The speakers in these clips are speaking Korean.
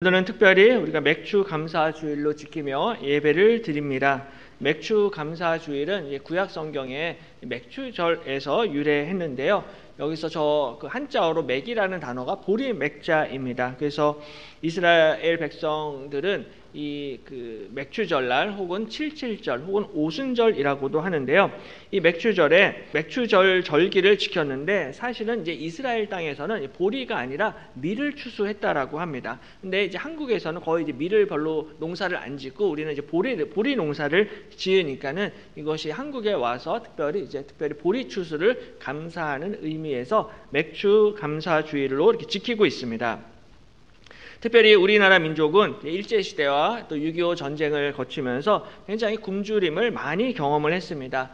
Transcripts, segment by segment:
오늘은 특별히 우리가 맥주 감사 주일로 지키며 예배를 드립니다. 맥주 감사 주일은 구약 성경의 맥주절에서 유래했는데요. 여기서 그 한자어로 맥이라는 단어가 보리 맥자입니다. 그래서 이스라엘 백성들은 그 맥주절날 혹은 칠칠절 혹은 오순절이라고도 하는데요. 이 맥주절에 맥주절 절기를 지켰는데 사실은 이제 이스라엘 땅에서는 보리가 아니라 밀을 추수했다라고 합니다. 근데 이제 한국에서는 거의 이제 밀을 별로 농사를 안 짓고 우리는 이제 보리 농사를 지으니까는 이것이 한국에 와서 특별히 보리 추수를 감사하는 의미에서 맥주 감사 주일로 이렇게 지키고 있습니다. 특별히 우리나라 민족은 일제시대와 또 6.25 전쟁을 거치면서 굉장히 굶주림을 많이 경험을 했습니다.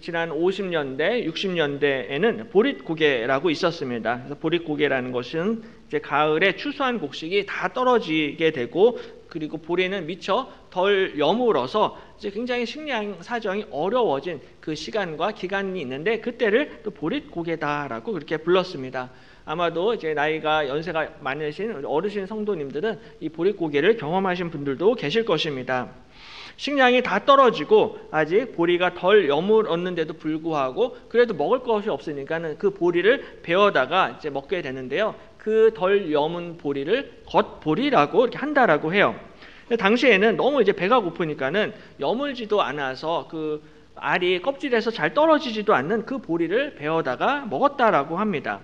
지난 50년대, 60년대에는 보릿고개라고 있었습니다. 그래서 보릿고개라는 것은 이제 가을에 추수한 곡식이 다 떨어지게 되고 그리고 보리는 미처 덜 여물어서 이제 굉장히 식량 사정이 어려워진 그 시간과 기간이 있는데 그때를 또 보릿고개다라고 그렇게 불렀습니다. 아마도 이제 연세가 많으신 어르신 성도님들은 이 보릿고개를 경험하신 분들도 계실 것입니다. 식량이 다 떨어지고 아직 보리가 덜 여물었는데도 불구하고 그래도 먹을 것이 없으니까는 그 보리를 베어다가 이제 먹게 되는데요. 그 덜 여문 보리를 겉보리라고 이렇게 한다라고 해요. 당시에는 너무 이제 배가 고프니까는 여물지도 않아서 그 알이 껍질에서 잘 떨어지지도 않는 그 보리를 베어다가 먹었다라고 합니다.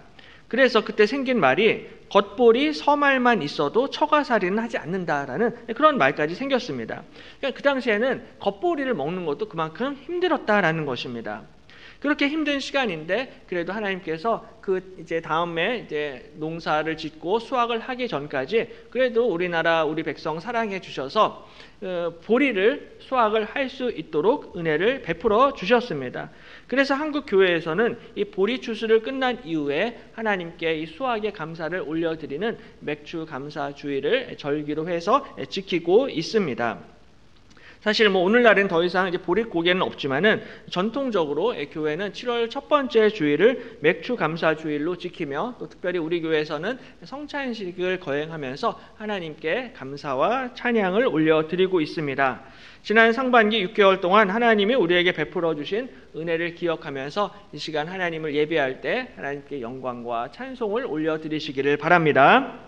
그래서 그때 생긴 말이 겉보리 서말만 있어도 처가살이는 하지 않는다라는 그런 말까지 생겼습니다. 그러니까 그 당시에는 겉보리를 먹는 것도 그만큼 힘들었다라는 것입니다. 그렇게 힘든 시간인데 그래도 하나님께서 이제 다음에 이제 농사를 짓고 수확을 하기 전까지 그래도 우리 백성 사랑해 주셔서 보리를 수확을 할 수 있도록 은혜를 베풀어 주셨습니다. 그래서 한국 교회에서는 이 보리 추수를 끝난 이후에 하나님께 이 수확의 감사를 올려드리는 맥주 감사 주일을 절기로 해서 지키고 있습니다. 사실 오늘날은 더 이상 이제 보릿고개는 없지만은 전통적으로 교회는 7월 첫 번째 주일을 맥주 감사 주일로 지키며 또 특별히 우리 교회에서는 성찬식을 거행하면서 하나님께 감사와 찬양을 올려드리고 있습니다. 지난 상반기 6개월 동안 하나님이 우리에게 베풀어 주신 은혜를 기억하면서 이 시간 하나님을 예배할 때 하나님께 영광과 찬송을 올려드리시기를 바랍니다.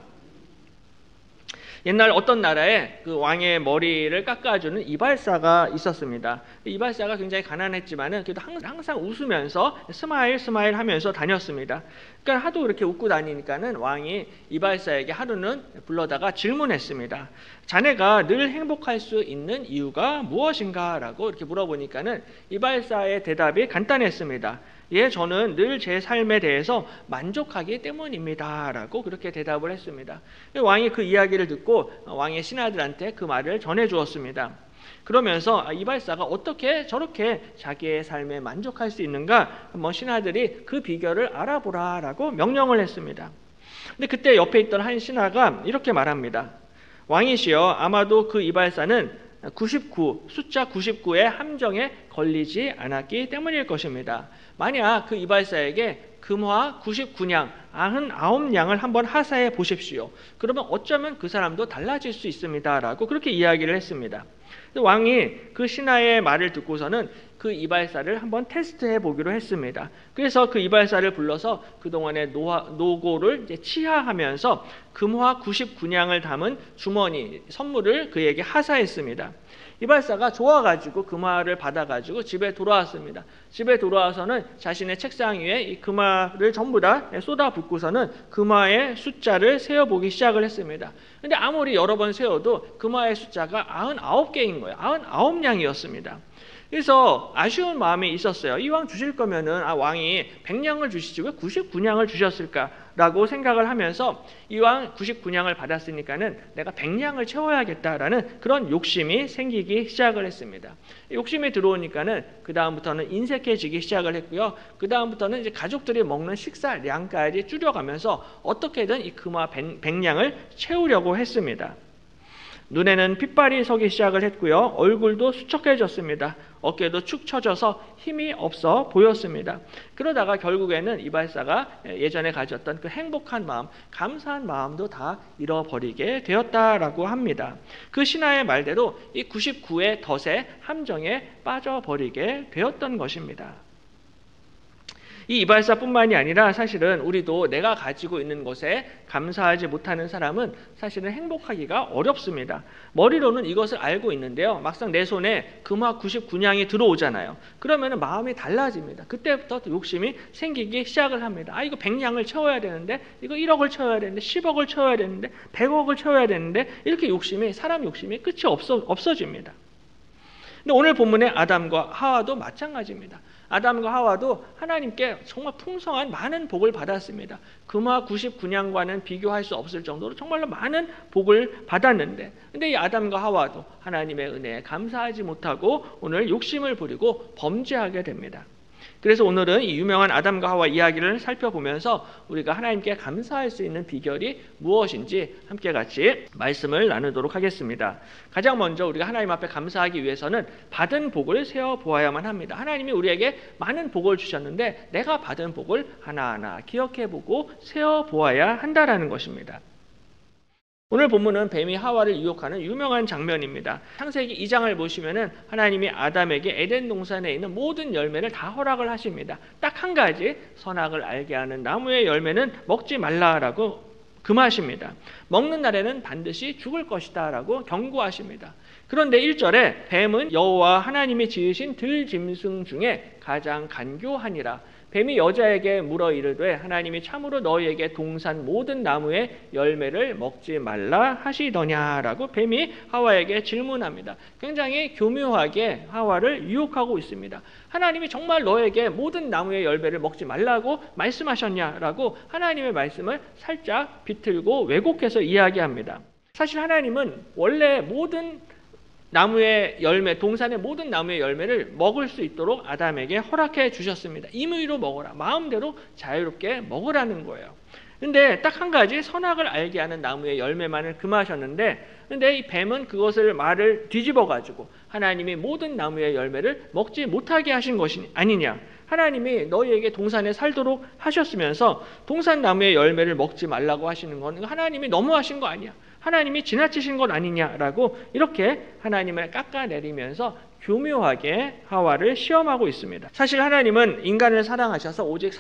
옛날 어떤 나라에 그 왕의 머리를 깎아주는 이발사가 있었습니다. 이발사가 굉장히 가난했지만은 그래도 항상 웃으면서 스마일 하면서 다녔습니다. 그러니까 하도 그렇게 웃고 다니니까는 왕이 이발사에게 하루는 불러다가 질문했습니다. 자네가 늘 행복할 수 있는 이유가 무엇인가? 라고 이렇게 물어보니까는 이발사의 대답이 간단했습니다. 예, 저는 늘 제 삶에 대해서 만족하기 때문입니다. 라고 그렇게 대답을 했습니다. 왕이 그 이야기를 듣고 왕의 신하들한테 그 말을 전해 주었습니다. 그러면서 이발사가 어떻게 저렇게 자기의 삶에 만족할 수 있는가 한번 신하들이 그 비결을 알아보라라고 명령을 했습니다. 근데 그때 옆에 있던 한 신하가 이렇게 말합니다. 왕이시여, 아마도 그 이발사는 숫자 99의 함정에 걸리지 않았기 때문일 것입니다. 만약 그 이발사에게 금화 99냥, 99냥을 한번 하사해 보십시오. 그러면 어쩌면 그 사람도 달라질 수 있습니다. 라고 그렇게 이야기를 했습니다. 왕이 그 신하의 말을 듣고서는 그 이발사를 한번 테스트해 보기로 했습니다. 그래서 그 이발사를 불러서 그동안의 노고를 이제 치하하면서 금화 99냥을 담은 주머니, 선물을 그에게 하사했습니다. 이발사가 좋아가지고 금화를 받아가지고 집에 돌아왔습니다. 집에 돌아와서는 자신의 책상 위에 이 금화를 전부 다 쏟아붓고서는 금화의 숫자를 세어보기 시작을 했습니다. 근데 아무리 여러 번 세어도 금화의 숫자가 99개인 거예요. 99냥이었습니다. 그래서 아쉬운 마음이 있었어요. 이왕 주실 거면은 왕이 100냥을 주시지 왜 99냥을 주셨을까라고 생각을 하면서 이왕 99냥을 받았으니까는 내가 100냥을 채워야겠다라는 그런 욕심이 생기기 시작을 했습니다. 욕심이 들어오니까는 그 다음부터는 인색해지기 시작을 했고요. 그 다음부터는 이제 가족들이 먹는 식사량까지 줄여가면서 어떻게든 이 금화 100냥을 채우려고 했습니다. 눈에는 핏발이 서기 시작을 했고요. 얼굴도 수척해졌습니다. 어깨도 축 처져서 힘이 없어 보였습니다. 그러다가 결국에는 이발사가 예전에 가졌던 그 행복한 마음, 감사한 마음도 다 잃어버리게 되었다라고 합니다. 그 신하의 말대로 이 99의 덫의 함정에 빠져버리게 되었던 것입니다. 이 이발사뿐만이 아니라 사실은 우리도 내가 가지고 있는 것에 감사하지 못하는 사람은 사실은 행복하기가 어렵습니다. 머리로는 이것을 알고 있는데요. 막상 내 손에 금화 99냥이 들어오잖아요. 그러면 마음이 달라집니다. 그때부터 욕심이 생기기 시작을 합니다. 이거 100냥을 채워야 되는데, 이거 1억을 채워야 되는데, 10억을 채워야 되는데, 100억을 채워야 되는데, 이렇게 사람 욕심이 끝이 없어집니다. 근데 오늘 본문의 아담과 하와도 마찬가지입니다. 아담과 하와도 하나님께 정말 풍성한 많은 복을 받았습니다. 금화 99냥과는 비교할 수 없을 정도로 정말로 많은 복을 받았는데, 근데 이 아담과 하와도 하나님의 은혜에 감사하지 못하고 오늘 욕심을 부리고 범죄하게 됩니다. 그래서 오늘은 이 유명한 아담과 하와 이야기를 살펴보면서 우리가 하나님께 감사할 수 있는 비결이 무엇인지 함께 같이 말씀을 나누도록 하겠습니다. 가장 먼저 우리가 하나님 앞에 감사하기 위해서는 받은 복을 세어보아야만 합니다. 하나님이 우리에게 많은 복을 주셨는데 내가 받은 복을 하나하나 기억해보고 세어보아야 한다라는 것입니다. 오늘 본문은 뱀이 하와를 유혹하는 유명한 장면입니다. 창세기 2장을 보시면은 하나님이 아담에게 에덴 동산에 있는 모든 열매를 다 허락을 하십니다. 딱 한 가지, 선악을 알게 하는 나무의 열매는 먹지 말라라고 금하십니다. 먹는 날에는 반드시 죽을 것이다 라고 경고하십니다. 그런데 1절에 뱀은 여호와 하나님이 지으신 들짐승 중에 가장 간교하니라. 뱀이 여자에게 물어 이르되 하나님이 참으로 너희에게 동산 모든 나무의 열매를 먹지 말라 하시더냐라고 뱀이 하와에게 질문합니다. 굉장히 교묘하게 하와를 유혹하고 있습니다. 하나님이 정말 너에게 모든 나무의 열매를 먹지 말라고 말씀하셨냐라고 하나님의 말씀을 살짝 비틀고 왜곡해서 이야기합니다. 사실 하나님은 원래 모든 나무의 열매, 동산의 모든 나무의 열매를 먹을 수 있도록 아담에게 허락해 주셨습니다. 임의로 먹어라. 마음대로 자유롭게 먹으라는 거예요. 근데 딱 한 가지 선악을 알게 하는 나무의 열매만을 금하셨는데, 근데 이 뱀은 그것을 말을 뒤집어 가지고 하나님이 모든 나무의 열매를 먹지 못하게 하신 것이 아니냐. 하나님이 너희에게 동산에 살도록 하셨으면서 동산 나무의 열매를 먹지 말라고 하시는 건 하나님이 너무하신 거 아니야. 하나님이 지나치신 것 아니냐라고 이렇게 하나님을 깎아내리면서 교묘하게 하와를 시험하고 있습니다. 사실 하나님은 인간을 사랑하셔서 오직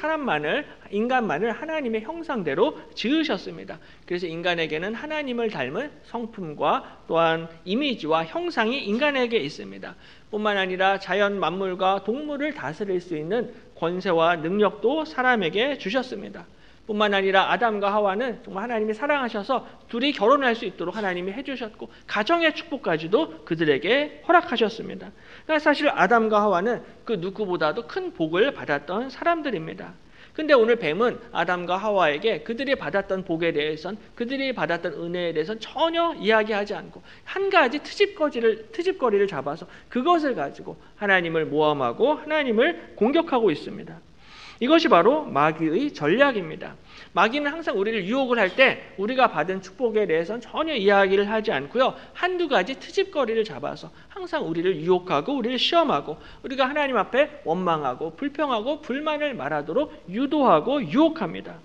인간만을 하나님의 형상대로 지으셨습니다. 그래서 인간에게는 하나님을 닮은 성품과 또한 이미지와 형상이 인간에게 있습니다. 뿐만 아니라 자연 만물과 동물을 다스릴 수 있는 권세와 능력도 사람에게 주셨습니다. 뿐만 아니라 아담과 하와는 정말 하나님이 사랑하셔서 둘이 결혼할 수 있도록 하나님이 해주셨고 가정의 축복까지도 그들에게 허락하셨습니다. 그러니까 사실 아담과 하와는 그 누구보다도 큰 복을 받았던 사람들입니다. 근데 오늘 뱀은 아담과 하와에게 그들이 받았던 복에 대해선, 그들이 받았던 은혜에 대해선 전혀 이야기하지 않고 한 가지 트집거리를 잡아서 그것을 가지고 하나님을 모함하고 하나님을 공격하고 있습니다. 이것이 바로 마귀의 전략입니다. 마귀는 항상 우리를 유혹을 할 때 우리가 받은 축복에 대해서는 전혀 이야기를 하지 않고요. 한두 가지 트집거리를 잡아서 항상 우리를 유혹하고 우리를 시험하고 우리가 하나님 앞에 원망하고 불평하고 불만을 말하도록 유도하고 유혹합니다.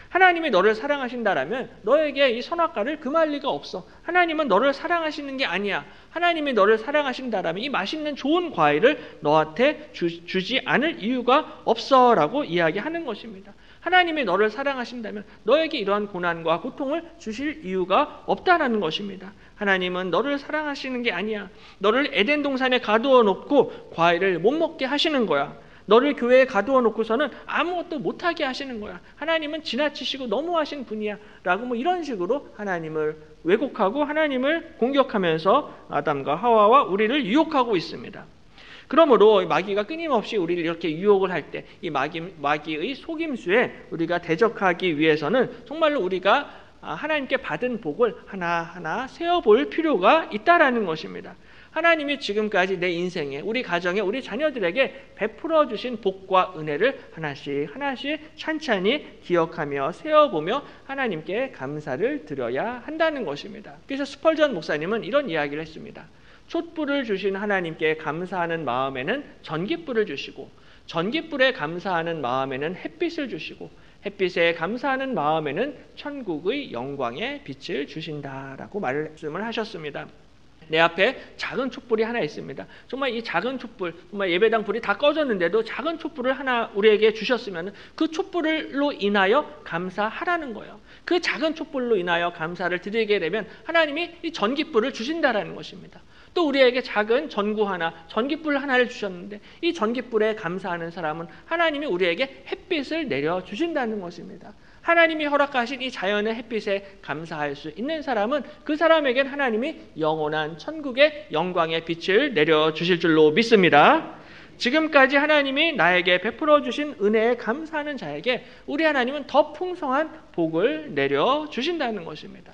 하나님이 너를 사랑하신다라면 너에게 이 선악과를 금할 리가 없어. 하나님은 너를 사랑하시는 게 아니야. 하나님이 너를 사랑하신다라면 이 맛있는 좋은 과일을 너한테 주지 않을 이유가 없어 라고 이야기하는 것입니다. 하나님이 너를 사랑하신다면 너에게 이러한 고난과 고통을 주실 이유가 없다라는 것입니다. 하나님은 너를 사랑하시는 게 아니야. 너를 에덴 동산에 가두어 놓고 과일을 못 먹게 하시는 거야. 너를 교회에 가두어 놓고서는 아무것도 못하게 하시는 거야. 하나님은 지나치시고 너무하신 분이야 라고 이런 식으로 하나님을 왜곡하고 하나님을 공격하면서 아담과 하와와 우리를 유혹하고 있습니다. 그러므로 마귀가 끊임없이 우리를 이렇게 유혹을 할 때 이 마귀의 속임수에 우리가 대적하기 위해서는 정말로 우리가 하나님께 받은 복을 하나하나 세어볼 필요가 있다라는 것입니다. 하나님이 지금까지 내 인생에, 우리 가정에, 우리 자녀들에게 베풀어 주신 복과 은혜를 하나씩 하나씩 찬찬히 기억하며 세어보며 하나님께 감사를 드려야 한다는 것입니다. 그래서 스펄전 목사님은 이런 이야기를 했습니다. 촛불을 주신 하나님께 감사하는 마음에는 전깃불을 주시고, 전깃불에 감사하는 마음에는 햇빛을 주시고, 햇빛에 감사하는 마음에는 천국의 영광의 빛을 주신다라고 말씀을 하셨습니다. 내 앞에 작은 촛불이 하나 있습니다. 정말 이 작은 촛불, 정말 예배당 불이 다 꺼졌는데도 작은 촛불을 하나 우리에게 주셨으면 그 촛불로 인하여 감사하라는 거예요. 그 작은 촛불로 인하여 감사를 드리게 되면 하나님이 이 전깃불을 주신다라는 것입니다. 또 우리에게 작은 전구 하나, 전깃불 하나를 주셨는데 이 전깃불에 감사하는 사람은 하나님이 우리에게 햇빛을 내려주신다는 것입니다. 하나님이 허락하신 이 자연의 햇빛에 감사할 수 있는 사람은 그 사람에겐 하나님이 영원한 천국의 영광의 빛을 내려주실 줄로 믿습니다. 지금까지 하나님이 나에게 베풀어 주신 은혜에 감사하는 자에게 우리 하나님은 더 풍성한 복을 내려주신다는 것입니다.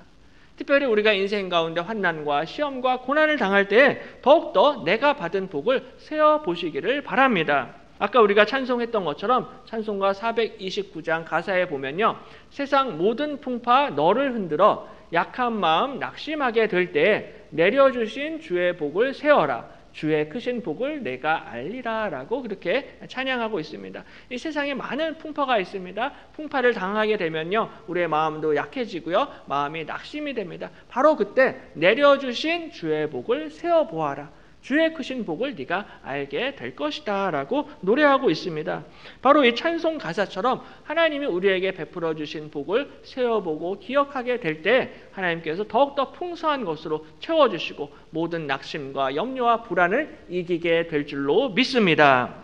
특별히 우리가 인생 가운데 환난과 시험과 고난을 당할 때 더욱더 내가 받은 복을 세어보시기를 바랍니다. 아까 우리가 찬송했던 것처럼 찬송가 429장 가사에 보면요, 세상 모든 풍파 너를 흔들어 약한 마음 낙심하게 될 때 내려주신 주의 복을 세어라, 주의 크신 복을 내가 알리라 라고 그렇게 찬양하고 있습니다. 이 세상에 많은 풍파가 있습니다. 풍파를 당하게 되면요, 우리의 마음도 약해지고요, 마음이 낙심이 됩니다. 바로 그때 내려주신 주의 복을 세어보아라, 주의 크신 복을 네가 알게 될 것이다 라고 노래하고 있습니다. 바로 이 찬송 가사처럼 하나님이 우리에게 베풀어 주신 복을 세어보고 기억하게 될 때 하나님께서 더욱더 풍성한 것으로 채워주시고 모든 낙심과 염려와 불안을 이기게 될 줄로 믿습니다.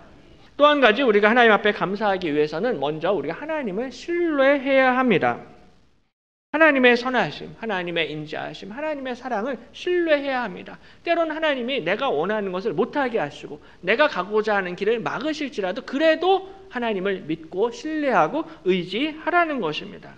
또 한 가지 우리가 하나님 앞에 감사하기 위해서는 먼저 우리가 하나님을 신뢰해야 합니다. 하나님의 선하심, 하나님의 인자하심, 하나님의 사랑을 신뢰해야 합니다. 때로는 하나님이 내가 원하는 것을 못하게 하시고 내가 가고자 하는 길을 막으실지라도 그래도 하나님을 믿고 신뢰하고 의지하라는 것입니다.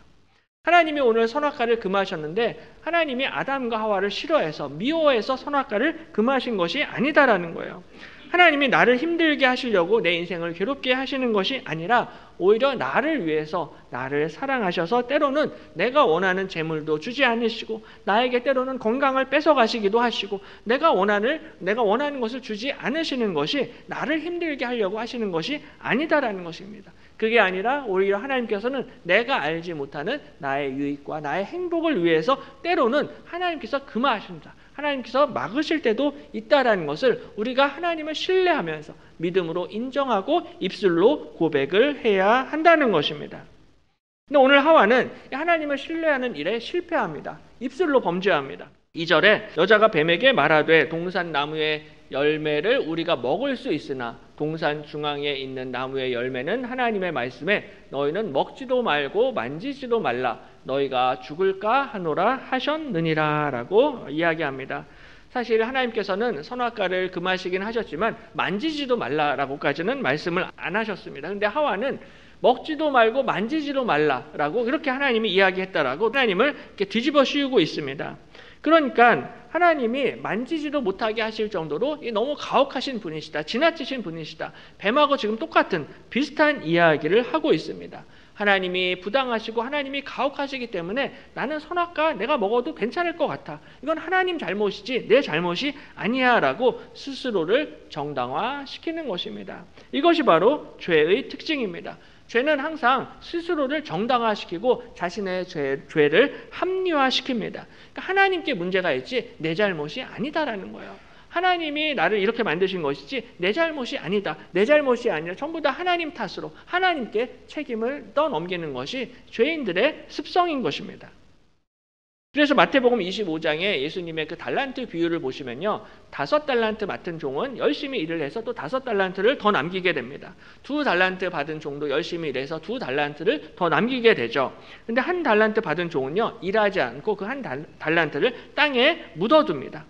하나님이 오늘 선악과를 금하셨는데 하나님이 아담과 하와를 싫어해서 미워해서 선악과를 금하신 것이 아니다라는 거예요. 하나님이 나를 힘들게 하시려고 내 인생을 괴롭게 하시는 것이 아니라 오히려 나를 위해서 나를 사랑하셔서 때로는 내가 원하는 재물도 주지 않으시고 나에게 때로는 건강을 뺏어가시기도 하시고 내가 원하는 것을 주지 않으시는 것이 나를 힘들게 하려고 하시는 것이 아니다라는 것입니다. 그게 아니라 오히려 하나님께서는 내가 알지 못하는 나의 유익과 나의 행복을 위해서 때로는 하나님께서 금하신다, 하나님께서 막으실 때도 있다라는 것을 우리가 하나님을 신뢰하면서 믿음으로 인정하고 입술로 고백을 해야 한다는 것입니다. 근데 오늘 하와는 하나님을 신뢰하는 일에 실패합니다. 입술로 범죄합니다. 2절에 여자가 뱀에게 말하되 동산 나무의 열매를 우리가 먹을 수 있으나 동산 중앙에 있는 나무의 열매는 하나님의 말씀에 너희는 먹지도 말고 만지지도 말라 너희가 죽을까 하노라 하셨느니라 라고 이야기합니다. 사실 하나님께서는 선악과를 금하시긴 하셨지만 만지지도 말라라고까지는 말씀을 안 하셨습니다. 그런데 하와는 먹지도 말고 만지지도 말라라고 그렇게 하나님이 이야기했다라고 하나님을 이렇게 뒤집어 씌우고 있습니다. 그러니까 하나님이 만지지도 못하게 하실 정도로 너무 가혹하신 분이시다, 지나치신 분이시다, 뱀하고 지금 똑같은 비슷한 이야기를 하고 있습니다. 하나님이 부당하시고 하나님이 가혹하시기 때문에 나는 선악과 내가 먹어도 괜찮을 것 같아, 이건 하나님 잘못이지 내 잘못이 아니야 라고 스스로를 정당화시키는 것입니다. 이것이 바로 죄의 특징입니다. 죄는 항상 스스로를 정당화시키고 자신의 죄를 합리화시킵니다. 그러니까 하나님께 문제가 있지 내 잘못이 아니다라는 거예요. 하나님이 나를 이렇게 만드신 것이지 내 잘못이 아니다, 내 잘못이 아니라 전부 다 하나님 탓으로 하나님께 책임을 떠넘기는 것이 죄인들의 습성인 것입니다. 그래서 마태복음 25장에 예수님의 그 달란트 비유를 보시면요, 5달란트 맡은 종은 열심히 일을 해서 또 5달란트를 더 남기게 됩니다. 2달란트 받은 종도 열심히 일해서 2달란트를 더 남기게 되죠. 근데 1달란트 받은 종은요, 일하지 않고 그 1달란트를 땅에 묻어둡니다.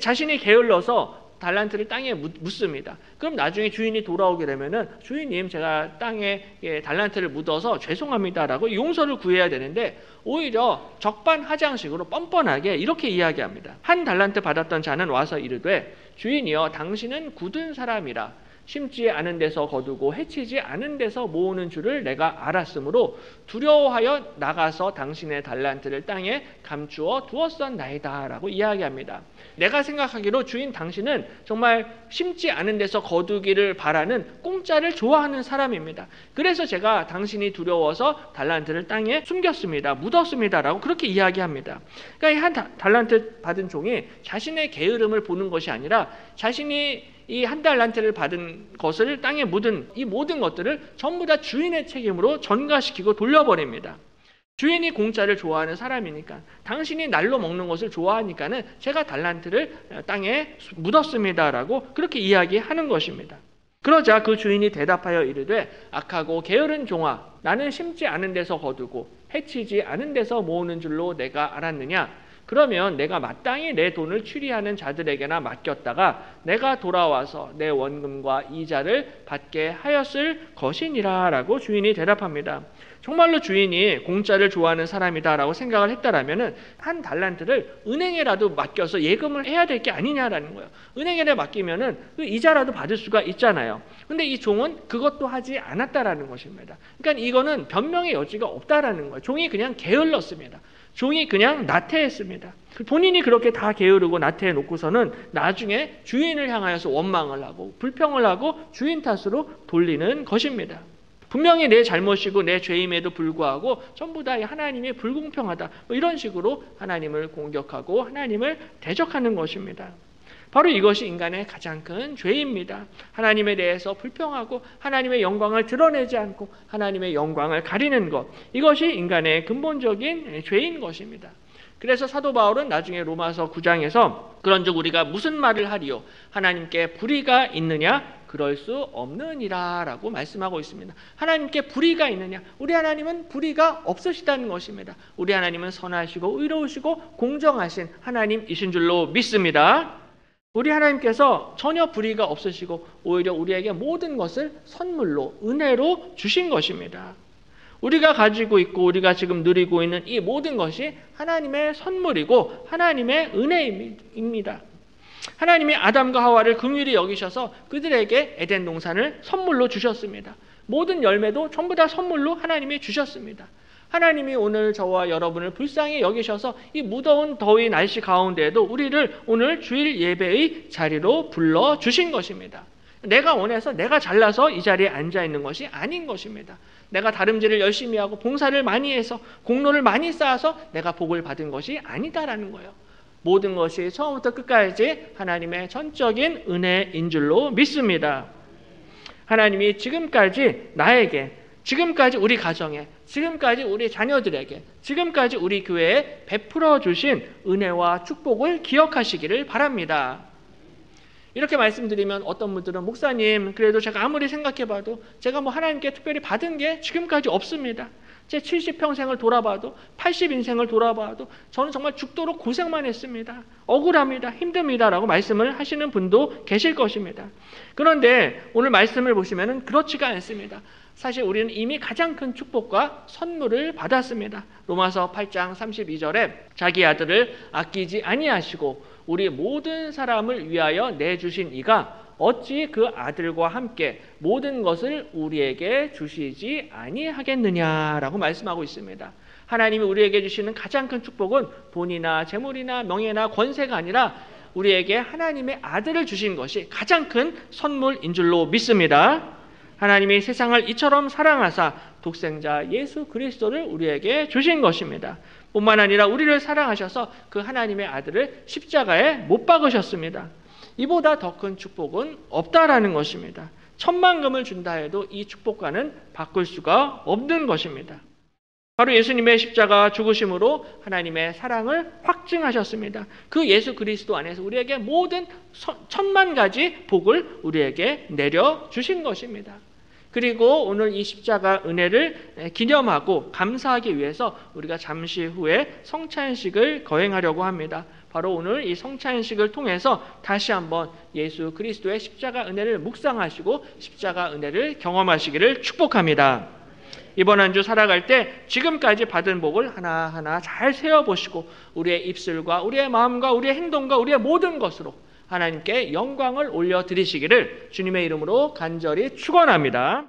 자신이 게을러서 달란트를 땅에 묻습니다. 그럼 나중에 주인이 돌아오게 되면은 주인님 제가 땅에 달란트를 묻어서 죄송합니다라고 용서를 구해야 되는데 오히려 적반하장식으로 뻔뻔하게 이렇게 이야기합니다. 한 달란트 받았던 자는 와서 이르되 주인이여 당신은 굳은 사람이라 심지 않은 데서 거두고 해치지 않은 데서 모으는 줄을 내가 알았으므로 두려워하여 나가서 당신의 달란트를 땅에 감추어 두었었나이다 라고 이야기합니다. 내가 생각하기로 주인 당신은 정말 심지 않은 데서 거두기를 바라는 공짜를 좋아하는 사람입니다. 그래서 제가 당신이 두려워서 달란트를 땅에 숨겼습니다. 묻었습니다 라고 그렇게 이야기합니다. 그러니까 이 한 달란트 받은 종이 자신의 게으름을 보는 것이 아니라 자신이 이 한 달란트를 받은 것을 땅에 묻은 이 모든 것들을 전부 다 주인의 책임으로 전가시키고 돌려버립니다. 주인이 공짜를 좋아하는 사람이니까 당신이 날로 먹는 것을 좋아하니까는 제가 달란트를 땅에 묻었습니다라고 그렇게 이야기하는 것입니다. 그러자 그 주인이 대답하여 이르되 악하고 게으른 종아 나는 심지 않은 데서 거두고 해치지 않은 데서 모으는 줄로 내가 알았느냐 그러면 내가 마땅히 내 돈을 추리하는 자들에게나 맡겼다가 내가 돌아와서 내 원금과 이자를 받게 하였을 것이니라 라고 주인이 대답합니다. 정말로 주인이 공짜를 좋아하는 사람이다라고 생각을 했다라면 한 달란트를 은행에라도 맡겨서 예금을 해야 될 게 아니냐라는 거예요. 은행에 맡기면은 그 이자라도 받을 수가 있잖아요. 근데 이 종은 그것도 하지 않았다라는 것입니다. 그러니까 이거는 변명의 여지가 없다라는 거예요. 종이 그냥 게을렀습니다. 종이 그냥 나태했습니다. 본인이 그렇게 다 게으르고 나태해 놓고서는 나중에 주인을 향하여서 원망을 하고 불평을 하고 주인 탓으로 돌리는 것입니다. 분명히 내 잘못이고 내 죄임에도 불구하고 전부 다 하나님이 불공평하다 이런 식으로 하나님을 공격하고 하나님을 대적하는 것입니다. 바로 이것이 인간의 가장 큰 죄입니다. 하나님에 대해서 불평하고 하나님의 영광을 드러내지 않고 하나님의 영광을 가리는 것, 이것이 인간의 근본적인 죄인 것입니다. 그래서 사도 바울은 나중에 로마서 9장에서 그런즉 우리가 무슨 말을 하리요? 하나님께 불의가 있느냐? 그럴 수 없느니라 라고 말씀하고 있습니다. 하나님께 불의가 있느냐? 우리 하나님은 불의가 없으시다는 것입니다. 우리 하나님은 선하시고 의로우시고 공정하신 하나님이신 줄로 믿습니다. 우리 하나님께서 전혀 불의가 없으시고 오히려 우리에게 모든 것을 선물로 은혜로 주신 것입니다. 우리가 가지고 있고 우리가 지금 누리고 있는 이 모든 것이 하나님의 선물이고 하나님의 은혜입니다. 하나님이 아담과 하와를 긍휼히 여기셔서 그들에게 에덴 동산을 선물로 주셨습니다. 모든 열매도 전부 다 선물로 하나님이 주셨습니다. 하나님이 오늘 저와 여러분을 불쌍히 여기셔서 이 무더운 더위 날씨 가운데에도 우리를 오늘 주일 예배의 자리로 불러주신 것입니다. 내가 원해서 내가 잘나서 이 자리에 앉아 있는 것이 아닌 것입니다. 내가 다름질을 열심히 하고 봉사를 많이 해서 공로를 많이 쌓아서 내가 복을 받은 것이 아니다라는 거예요. 모든 것이 처음부터 끝까지 하나님의 전적인 은혜인 줄로 믿습니다. 하나님이 지금까지 나에게, 지금까지 우리 가정에, 지금까지 우리 자녀들에게, 지금까지 우리 교회에 베풀어 주신 은혜와 축복을 기억하시기를 바랍니다. 이렇게 말씀드리면 어떤 분들은 목사님 그래도 제가 아무리 생각해봐도 제가 뭐 하나님께 특별히 받은 게 지금까지 없습니다. 제 70평생을 돌아봐도 80인생을 돌아봐도 저는 정말 죽도록 고생만 했습니다. 억울합니다. 힘듭니다. 라고 말씀을 하시는 분도 계실 것입니다. 그런데 오늘 말씀을 보시면 그렇지가 않습니다. 사실 우리는 이미 가장 큰 축복과 선물을 받았습니다. 로마서 8장 32절에 자기 아들을 아끼지 아니하시고 우리 모든 사람을 위하여 내주신 이가 어찌 그 아들과 함께 모든 것을 우리에게 주시지 아니하겠느냐라고 말씀하고 있습니다. 하나님이 우리에게 주시는 가장 큰 축복은 돈이나 재물이나 명예나 권세가 아니라 우리에게 하나님의 아들을 주신 것이 가장 큰 선물인 줄로 믿습니다. 하나님이 세상을 이처럼 사랑하사 독생자 예수 그리스도를 우리에게 주신 것입니다. 뿐만 아니라 우리를 사랑하셔서 그 하나님의 아들을 십자가에 못 박으셨습니다. 이보다 더 큰 축복은 없다라는 것입니다. 천만금을 준다 해도 이 축복과는 바꿀 수가 없는 것입니다. 바로 예수님의 십자가 죽으심으로 하나님의 사랑을 확증하셨습니다. 그 예수 그리스도 안에서 우리에게 모든 천만 가지 복을 우리에게 내려주신 것입니다. 그리고 오늘 이 십자가 은혜를 기념하고 감사하기 위해서 우리가 잠시 후에 성찬식을 거행하려고 합니다. 바로 오늘 이 성찬식을 통해서 다시 한번 예수 그리스도의 십자가 은혜를 묵상하시고 십자가 은혜를 경험하시기를 축복합니다. 이번 한 주 살아갈 때 지금까지 받은 복을 하나하나 잘 세어보시고 우리의 입술과 우리의 마음과 우리의 행동과 우리의 모든 것으로 하나님께 영광을 올려드리시기를 주님의 이름으로 간절히 축원합니다.